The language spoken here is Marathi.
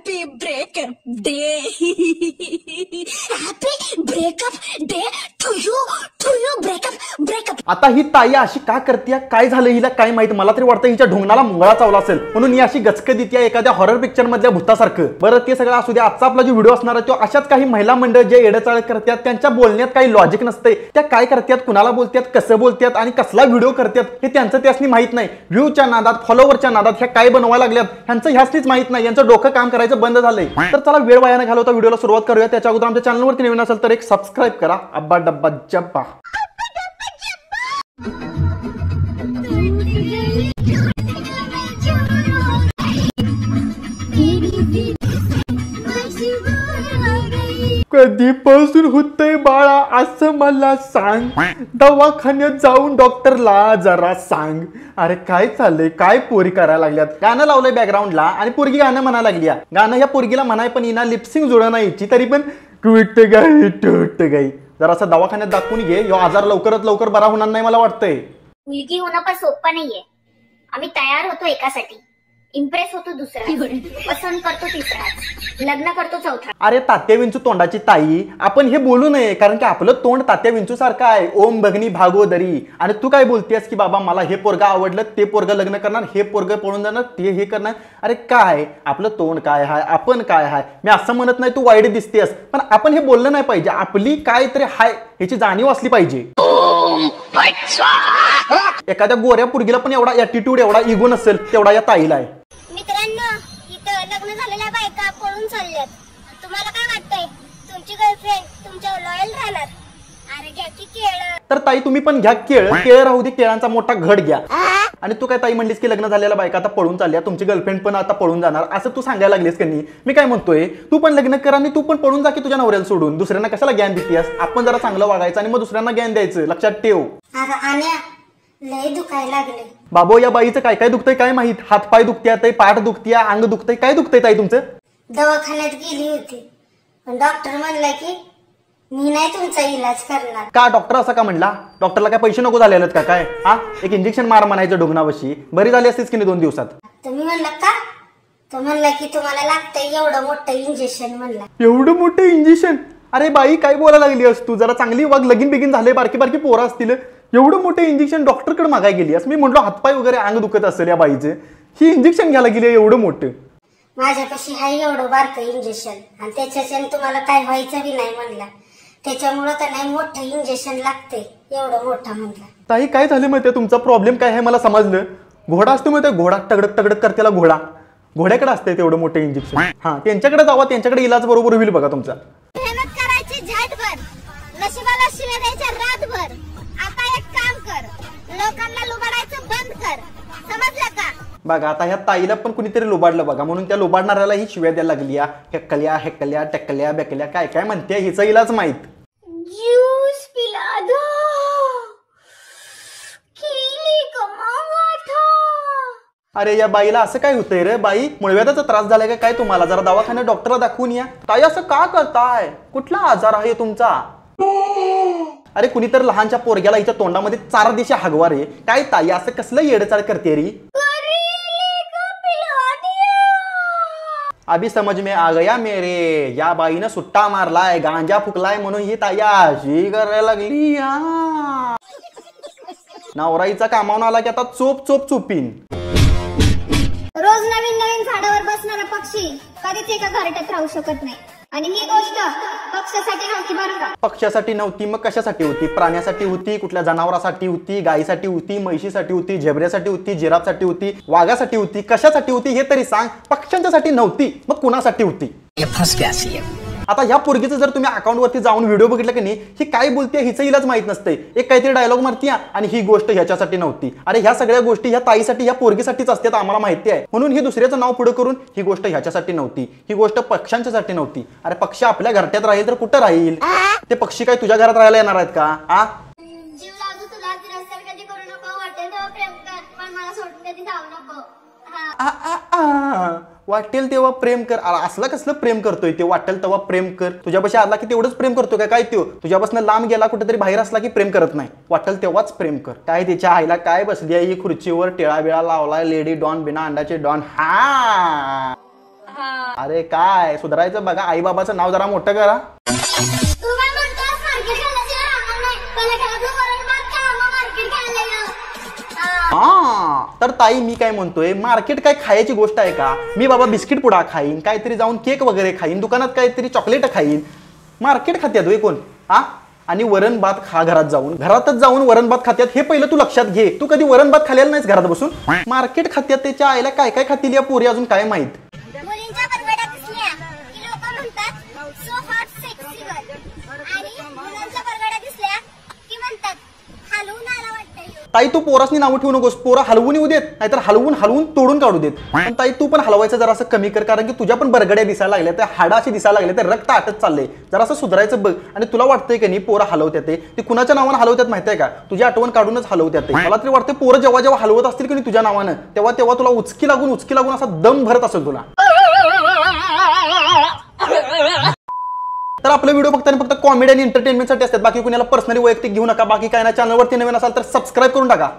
Happy breakup day. Happy breakup day to you breakup. आता ही ताई अशी का करते, काय झालं हिला काय माहित. मला तरी वाटतं हिच्या ढोंगणाला मुंगळा चावला असेल म्हणून ही अशी गचक देते एखाद्या हॉरर पिक्चर मधल्या भूतासारखं. बरं ते सगळं असू दे. आजचा आपला जो व्हिडिओ असणार आहे तो अशाच काही महिला मंडळ जे येडेचाळ करतात, त्यांच्या बोलण्यात काही लॉजिक नसते. त्या काय करतात, कुणाला बोलतात, कसं बोलतात आणि कसला व्हिडिओ करतात हे त्यांचं त्यासनी माहित नाही. व्ह्यूच्या नादात, फॉलोवरच्या नादात ह्या काय बनवायला लागल्यात ह्यांचं ह्यासनीच माहित नाही. यांचं डोकं काम करायचं बंद झालंय. तर चला वेळ वाया न घालवता व्हिडिओला सुरुवात करूया. त्याच्या अगोदर आमच्या चॅनलवरती नवीन असेल तर एक सबस्क्राईब करा. अब्बा डब्बा जब्बा. कधीपासून होतंय बाळा असं मला सांग, दवाखान्यात जाऊन डॉक्टरला जरा सांग. अरे काय चाललंय, काय पोरी करायला लागल्यात. गाणं लावलंय बॅकग्राऊंडला आणि पोरगी गाणं म्हणायला लागल्या. गाणं ह्या पोरगीला म्हणाय पण इना लिपसिंग जुळं नाही यायची, तरी पण टूट गाई. जरा असं दवाखान्यात दाखवून घे. ह्यो आजार लवकरात लवकर बरा होणार नाही मला वाटतंय. मुलगी होणं पण सोपं नाहीये. आम्ही तयार होतो एकासाठी, इम्प्रेस होतो दुसरा, पसंत करतो तिसरा, लग्न करतो चौथा. अरे तात्या विंचू तोंडाची ताई, आपण हे बोलू नये कारण की आपलं तोंड तात्या विंचू सारखं आहे. ओम भगनी भागोदरी. आणि तू काय बोलतेस की बाबा मला हे पोरगा आवडलं, ते पोरगा लग्न करणार, हे पोरगा पळून जाणार, ते हे करणार. अरे काय आपलं तोंड काय हाय, आपण काय हाय. मी असं म्हणत नाही तू वाईट दिसतेस, पण आपण हे बोललं नाही पाहिजे. आपली काय तरी हाय ह्याची जाणीव असली पाहिजे. एखाद्या गोऱ्या पोरगीला पण एवढा ॲटिट्यूड, एवढा इगो नसेल तेवढा या ताईला आहे. मित्रांनो, इथं लग्न झालेल्या बायका पळून चालल्यात. तुम्हाला काय वाटतंय, तुमची गर्लफ्रेंड तुमच्या लॉयल राहणार? अरे घ्या की केळ. तर ताई तुम्ही पण घ्या केळ राहू दे, केळांचा मोठा घड घ्या. आणि तू काय ताई म्हणलीस की लग्न झालेल्या बायका आता पळून चालल्या, तुमची गर्लफ्रेंड पण आता पळून जाणार असं तू सांगायला लागलीस की नाही. मी काय म्हणतोय, तू पण लग्न कर आणि तू पण पळून जा की तुझ्या नवऱ्याला सोडून. दुसऱ्यांना कशाला ज्ञान देतेस. आपण जरा चांगलं वागायचं आणि मग दुसऱ्यांना ज्ञान द्यायचं. लक्षात ठेव. लय दुखायला लागले बाबो. या बाईचं काय काय दुखतंय काय माहित. हातपाय दुखत्यात, पाठ दुखत्या, अंग दुखतंय. काय दुखतंय ताई तुमचं? दवाखान्यात गेली होती पण डॉक्टर म्हणला की मी नाही तुमचा इलाज करणार. का डॉक्टर असं का म्हणला? डॉक्टरला काय पैसे नको झालेत का काय? हा एक इंजेक्शन मार म्हणायचं ढोगणावशी, बरी झाली असतीच की नाही 2 दिवसात. तुम्ही म्हणला का? तो म्हणला की तुम्हाला लागतंय एवढं मोठं इंजेक्शन. म्हणला एवढं मोठं इंजेक्शन? अरे बाई काय बोलायला लागली असं तू. जरा चांगली वाग. लगीन बिगीन झाले, बारकी बारकी पोरं असतील. एवढं मोठं इंजेक्शन डॉक्टरकडे मागाय गेली असं. मी म्हणलो हातपाय वगैरे अंग दुखत असेल या बाईचं, ही इंजेक्शन घ्यायला गेली एवढं मोठं. माझ्यापाशी हाय एवढं बारकं इंजेक्शन आणि त्याच्याने तुम्हाला काय व्हायचं बी नाही म्हणला. त्याच्यामुळं तर नाही मोठं इंजेक्शन लागते एवढं मोठं म्हणला. ताई काय झालं माहितीये, तुमचा प्रॉब्लेम काय आहे मला समजलं. घोडा असतो माहितीये, घोडा टगडक टगडक करतेला घोडा, घोड्याकडे असते तेवढं मोठं इंजेक्शन. हा त्यांच्याकडे जावा, त्यांच्याकडे इलाज बरोबर होईल बघा तुमचा. मेहनत करायची झाटभर, नशिबाला शिव्या द्यायच्या रातभर. आता एक काम कर, लोकांना लुबाडायचं बंद कर, समजलं का? बघा आता ह्या ताईला पण कुणीतरी लुबाडलं बघा, म्हणून त्या लुबाडणाऱ्याला ही शिव्या द्यायला लागली. हेकल्या टकल्या बेकल्या काय काय म्हणते हिचा इलाज माहित. ज्यूस पिला दो, केली कमावठा. अरे या बाईला असं काय होतंय रे बाई, मुळव्याधाचा त्रास झालाय का काय तुम्हाला? जरा दवाखान्यात डॉक्टरला दाखवून या. ताई असं का करताय? कुठला आजार आहे तुमचा? अरे कुणीतरी लहानच्या पोरग्याला हिच्या तोंडामध्ये 4 दिशा हगवा रे. काय ताई असं कसलं येडचाळ करते रे? अभी समझ में आ गया मेरे. या बाईनं सुट्टा मारलाय, गांजा फुकलाय म्हणून ही ताई अशी करायला लागली. नवराईचा कामावून आला की आता चोप चोप चोपीन. रोज नवीन नवीन झाडावर बसणारा पक्षी कधीच एका घरट्यात राहू शकत नाही. आणि ही गोष्ट पक्षासाठी नव्हती बरं का. पक्षासाठी नव्हती मग कशासाठी होती? प्राण्यासाठी होती, कुठल्या जनावरासाठी होती, गायीसाठी होती, म्हैशीसाठी होती, झेब्रेसाठी होती, जिराफसाठी होती, वाघासाठी होती. कशासाठी होती हे तरी सांग. पक्ष्यांच्यासाठी नव्हती मग कुणासाठी होती? आता ह्या पोरगीचं जर तुम्ही अकाउंटवरती जाऊन व्हिडिओ बघितला की नाही, ही काय बोलते हिचं इलाज माहित नसते. एक काहीतरी डायलॉग मारती आणि ही गोष्ट ह्याच्यासाठी नव्हती. अरे ह्या सगळ्या गोष्टी ह्या ताईसाठी, ह्या पोरगीसाठीच असतात आम्हाला माहिती आहे. म्हणून ही दुसऱ्याचं नाव पुढे करून ही गोष्ट ह्याच्यासाठी नव्हती, ही गोष्ट पक्ष्यांच्यासाठी नव्हती. अरे पक्षी आपल्या घरट्यात राहील तर कुठं राहील? ते पक्षी काय तुझ्या घरात राहायला येणार आहेत का? जीव लागू तुला, तिरस्कार कधी करू नको, वाटेल तेव्हा प्रेम कर, पण मला सोडून कधी जाऊ नको. वाटेल तेव्हा प्रेम कर. असला कसलं प्रेम करतोय ते? वाटेल तेव्हा प्रेम कर. तुझ्यापाशी आला की तेवढंच प्रेम करतोय काय? तो तुझ्यापासून लांब गेला कुठेतरी बाहेर असला की प्रेम करत नाही. वाटेल तेव्हाच प्रेम कर. काय तिच्या आईला काय बसली आहे ही खुर्चीवर, टिळा बिळा लावलाय, लेडी डॉन बिना अंडाचे डॉन. हा अरे काय सुधारायचं बघा, आई बाबाचं नाव जरा मोठं करा. तू काय म्हणतोस मार्केट घालायचं राहणार नाही, पहिला घरातलं वरण भात खा मग मार्केट घालायला. तर ताई मी काय म्हणतोय, मार्केट काय खायची गोष्ट आहे का? मी बाबा बिस्किट पुडा खाईन, काहीतरी जाऊन केक वगैरे खाईन, दुकानात काहीतरी चॉकलेट खाईन. मार्केट खात्यात होय कोण? हा, आणि वरण भात खा घरात जाऊन, घरातच जाऊन वरण भात खात्यात हे पहिलं तू लक्षात घे. तू कधी वरण भात खाल्लेला नाहीस घरात बसून? मार्केट खात्यात त्याच्या आईला काय काय खातील या पोरी अजून काय माहित. मुलींच्या बरबड्या दिसल्या की लोक म्हणतात सो हॉट सेक्सी गर्ल, आणि मुलांच्या बरबड्या दिसल्या की म्हणतात हलवून आला वाटतं. ताई तू पोरासनी नावं ठेवू नकोस, पोरं हलवून येऊ देत, नाहीतर हलवून तोडून काढू देत. पण ताई तू पण हलवायचं जरा असं कमी कर, कारण की तुझ्या पण बरगड्या दिसायला लागल्या, त्या हाडाशी दिसायला लागले, ते रक्त आटत चाललंय. जरा असं सुधारायचं बघ. आणि तुला वाटतंय की नाही पोरं हलवत्यात ते कुणाच्या नावानं हलवत्यात माहितीये का? तुझी आठवण काढूनच हलवत्यात. मला तरी वाटतं पोरं जेव्हा जेव्हा हलवत असतील की नाही तुझ्या नावानं, तेव्हा तेव्हा तुला उचकी लागून असा दम भरत असेल तुला. तर आपले व्हिडिओ फक्त कॉमेडी आणि एंटरटेनमेंटसाठी असतात, बाकी कुणाला पर्सनली वैयक्तिक घेऊ नका. बाकी काय ना, चॅनलवरती नवीन असाल तर सबस्क्राईब करून टाका.